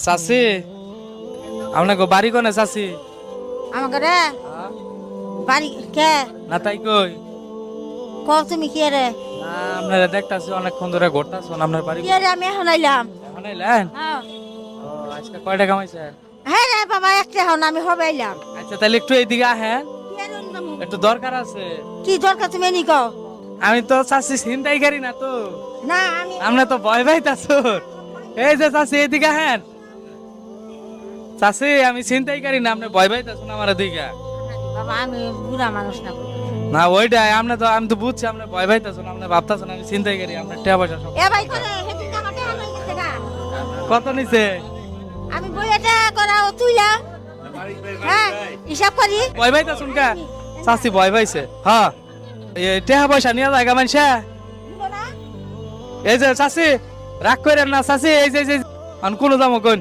চাচি আপনাকে বাড়ি কোনে চাচি আমাকে রে বাড়ি কে না তাই কই ক তুমি কে রে না আপনারা দেখতাছি অনেকক্ষণ ধরে ঘুরতাছেন আপনার বাড়ি কে রে আমি এখন আইলাম এখন এলেন হ্যাঁ ও আজকে কয়টা কামাইছেন হ্যাঁ রে বাবা একটা এখন আমি হবে আইলাম আচ্ছা তাহলে একটু এইদিকে আহেন কে রে অন্য মুখ? একটু দরকার আছে কি দরকার তুমি নি কও আমি তো চাচি চিন্তাই করি না তো না আমি আমরা তো ভয় পাইতাছো এই যে চাচি এইদিকে আহেন চাচি আমি চিন্তাই করি না আপনি ভয় পাইতাছেন আমার দিকে বাবা আমি বুড়া মানুষ না না ওইটাই আমি তো বুঝছি আপনি ভয় পাইতাছেন আপনি ভাবতাছেন আমি চিন্তাই করি আপনার টাকা পয়সা সব এ ভাই করে হেদিন আমার টাকা লই গেছে গা কত নিছে আমি বইটা করা ও তুইলা হ্যাঁ হিসাব করি ভয় পাইতাছুন কা চাচি ভয় পাইছে হ্যাঁ এই টাকা পয়সা নিয়ে জায়গা মানছে দিব না এই যে চাচি রাগ করেন না চাচি এই যে কোন যাবো কোন